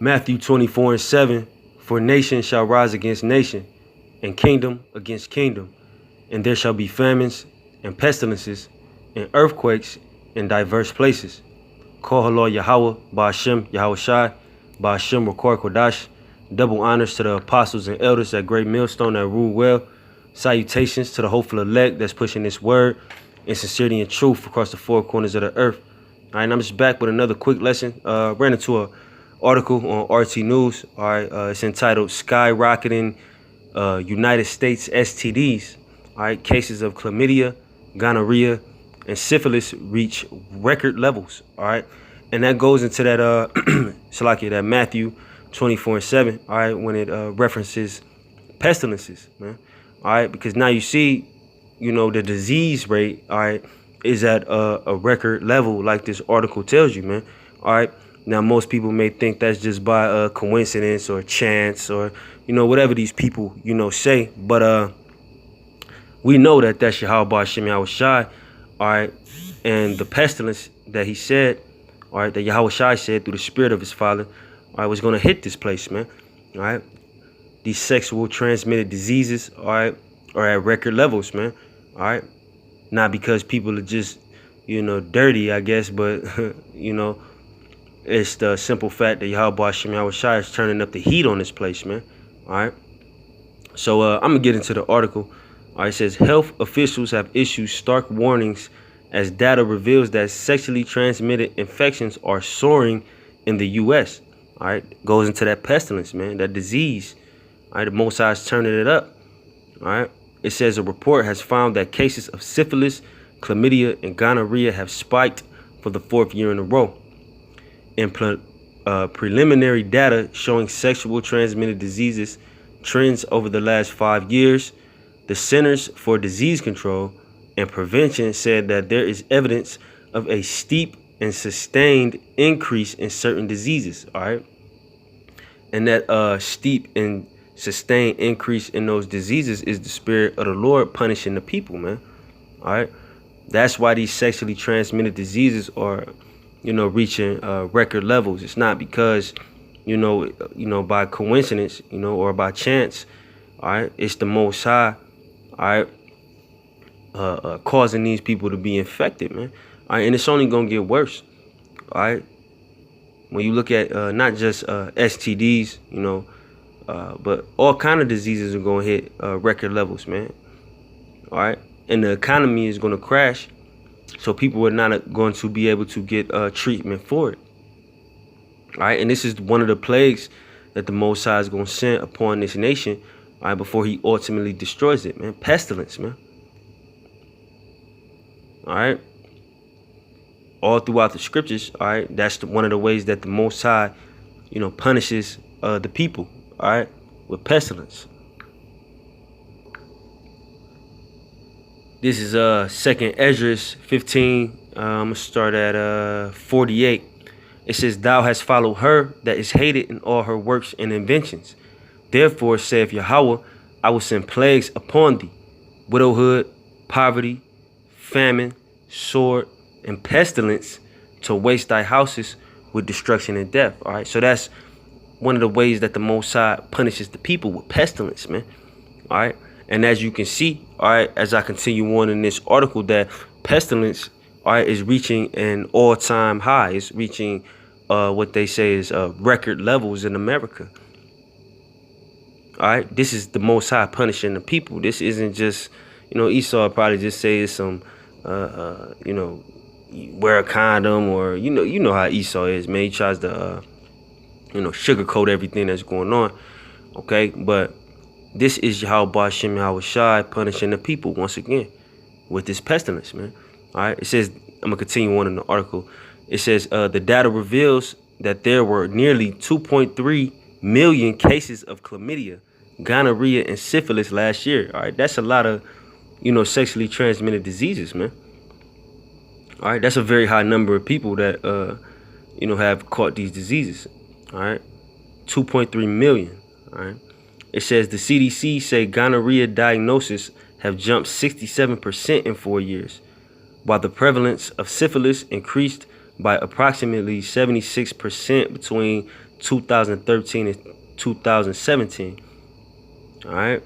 Matthew 24:7, for nation shall rise against nation, and kingdom against kingdom, and there shall be famines and pestilences and earthquakes in diverse places. Call Halor Yahweh, Ba'ashem, Yahweh Shai, Ba'ashem, Rakor Kodash. Double honors to the apostles and elders at Great Millstone that rule well. Salutations to the hopeful elect that's pushing this word in sincerity and truth across the four corners of the earth. All right, and I'm just back with another quick lesson. Ran into an article on RT News. All right, it's entitled "Skyrocketing United States STDs." All right, cases of chlamydia, gonorrhea, and syphilis reach record levels. All right, and that goes into that Salakia, that Matthew 24:7. All right, when it references pestilences, man. All right, because now you see, the disease rate, all right, is at a record level, like this article tells you, man. All right, now most people may think that's just by coincidence or chance or whatever these people say, but we know that that's Yahweh Ba'ashem Yahweh Shai, all right, and the pestilence that he said, all right, that Yahweh Shai said through the spirit of his father, all right, was going to hit this place, man. All right, these sexual transmitted diseases, all right, are at record levels, man. All right, not because people are just dirty, I guess, but it's the simple fact that Yahweh Ba'ashem Yahweh Shai is turning up the heat on this place, man. All right, so I'm gonna get into the article. All right, it says health officials have issued stark warnings as data reveals that sexually transmitted infections are soaring in the U.S. All right, goes into that pestilence, man, that disease. All right, the Most High is turning it up. All right, it says a report has found that cases of syphilis, chlamydia, and gonorrhea have spiked for the fourth year in a row. In preliminary data showing sexual transmitted diseases trends over the last 5 years, the Centers for Disease Control and Prevention said that there is evidence of a steep and sustained increase in certain diseases. All right, and that steep and sustained increase in those diseases is the spirit of the Lord punishing the people, man. All right, that's why these sexually transmitted diseases are reaching record levels. It's not because by coincidence or by chance. All right, it's the Most High, all right, causing these people to be infected, man. All right, and it's only gonna get worse. All right, when you look at not just STDs, but all kind of diseases are gonna hit record levels, man. All right, and the economy is gonna crash, so people are not going to be able to get treatment for it. All right, and this is one of the plagues that the Most High is gonna send upon this nation, all right, before he ultimately destroys it, man. Pestilence, man. All right, all throughout the scriptures, all right, that's one of the ways that the Most High, punishes the people, all right, with pestilence. This is Second Esdras 15. I'm gonna start at 48. It says, "Thou hast followed her that is hated in all her works and inventions. Therefore, saith Yahweh, I will send plagues upon thee, widowhood, poverty, famine, sword, and pestilence, to waste thy houses with destruction and death." All right, so that's one of the ways that the Most High punishes the people, with pestilence, man. All right, and as you can see, all right, as I continue on in this article, that pestilence, all right, is reaching an all-time high. It's reaching what they say is record levels in America. All right, this is the Most High punishing the people. This isn't just, Esau probably just say it's some, wear a condom, or you know how Esau is, man. He tries to, sugarcoat everything that's going on. Okay, but this is Yahweh Ba'ashem Yahweh Shai punishing the people once again with this pestilence, man. All right, it says, I'm gonna continue on in the article. It says the data reveals that there were nearly 2.3 million cases of chlamydia, gonorrhea, and syphilis last year. All right, that's a lot of sexually transmitted diseases, man. All right, that's a very high number of people that have caught these diseases. All right, 2.3 million. All right, it says the CDC say gonorrhea diagnoses have jumped 67% in 4 years, while the prevalence of syphilis increased by approximately 76% between 2013 and 2017. All right.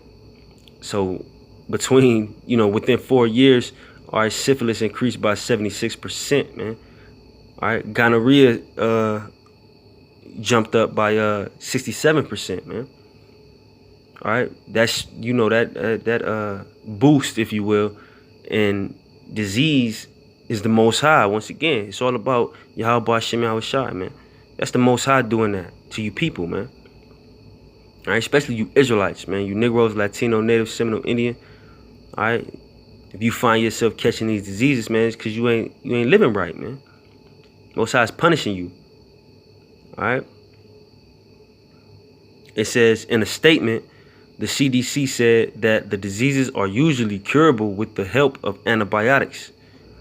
So between, within 4 years, all right, syphilis increased by 76%, man. All right. Gonorrhea jumped up by 67%, man. All right. That's, that boost, if you will, in disease is the Most High. Once again, it's all about Yahweh Hashem Yahushai, man. That's the Most High doing that to you people, man. All right, especially you Israelites, man. You Negroes, Latino, Native, Seminole, Indian. All right. If you find yourself catching these diseases, man, it's because you ain't living right, man. Most High is punishing you. All right. It says in a statement, the CDC said that the diseases are usually curable with the help of antibiotics.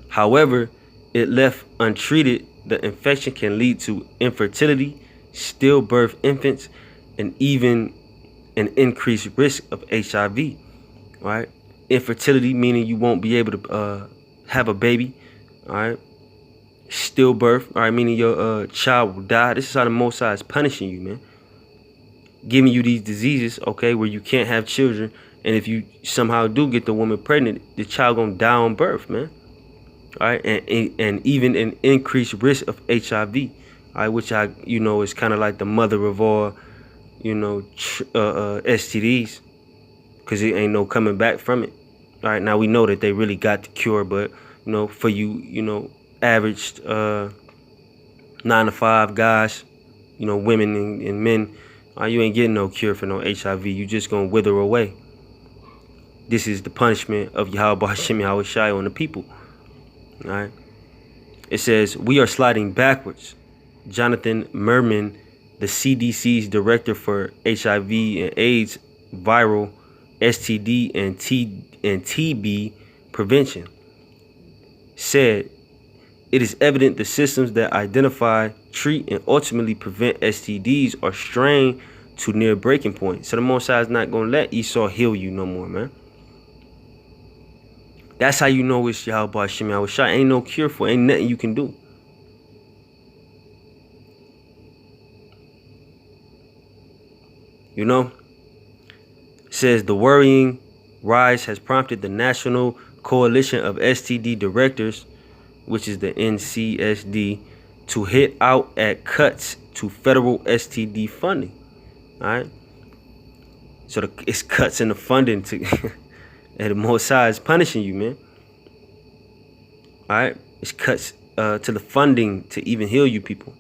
However, it left untreated, the infection can lead to infertility, stillbirth infants, and even an increased risk of HIV. Right? Infertility meaning you won't be able to have a baby. All right. Stillbirth, all right, meaning your child will die. This is how the Most High is punishing you, man. Giving you these diseases, okay, where you can't have children, and if you somehow do get the woman pregnant, the child gonna die on birth, man. All right, and even an increased risk of HIV, all right, which is kind of like the mother of all, STDs, because it ain't no coming back from it. All right, now we know that they really got the cure, but for you, averaged 9 to 5 guys, women and men, you ain't getting no cure for no HIV. You just gonna wither away. This is the punishment of Yahweh Hashem Yahushai on the people. All right. It says, we are sliding backwards. Jonathan Merman, the CDC's director for HIV and AIDS, viral, STD, and TB prevention, said, it is evident the systems that identify, treat, and ultimately prevent STDs are strained to near breaking point. So the Most High is not going to let Esau heal you no more, man. That's how you know it's Yahweh Hashem Yahushai. Ain't no cure for it. Ain't nothing you can do. It says the worrying rise has prompted the National Coalition of STD Directors, which is the NCSD, to hit out at cuts to federal STD funding. All right. So it's cuts in the funding to, and the Most High is punishing you, man. All right. It's cuts to the funding to even heal you people,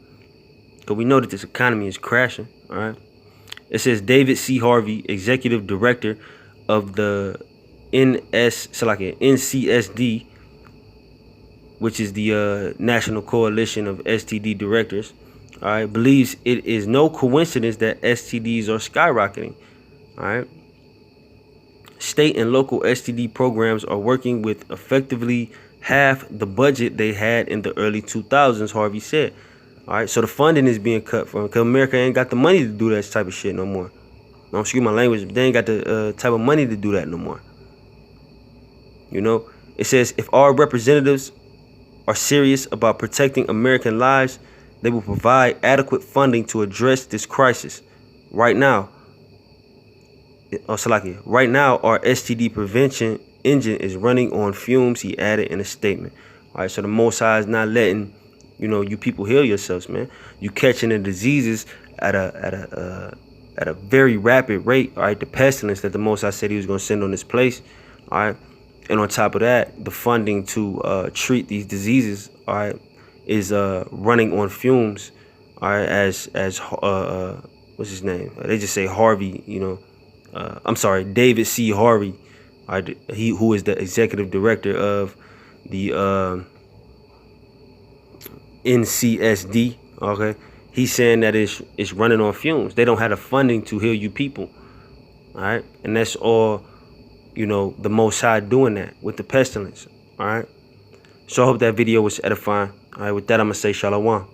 because we know that this economy is crashing. All right. It says David C. Harvey, executive director of the NCSD, which is the National Coalition of STD Directors, all right, believes it is no coincidence that STDs are skyrocketing. All right. State and local STD programs are working with effectively half the budget they had in the early 2000s, Harvey said. All right, so the funding is being cut from, because America ain't got the money to do that type of shit no more. Don't excuse my language, but they ain't got the type of money to do that no more. It says if our representatives are serious about protecting American lives, they will provide adequate funding to address this crisis. Right now, our STD prevention engine is running on fumes, he added in a statement. All right, so the Most High is not letting you people heal yourselves, man. You catching the diseases at a very rapid rate. All right, the pestilence that the Most High said he was going to send on this place. All right, and on top of that, the funding to treat these diseases, all right, is running on fumes. All right, as what's his name? They just say Harvey. I'm sorry, David C. Harvey. All right, who is the executive director of the NCSD. Okay, he's saying that it's running on fumes. They don't have the funding to heal you people. All right, and that's all, the Most High doing that with the pestilence. All right, so I hope that video was edifying. All right, with that, I'm gonna say shalom.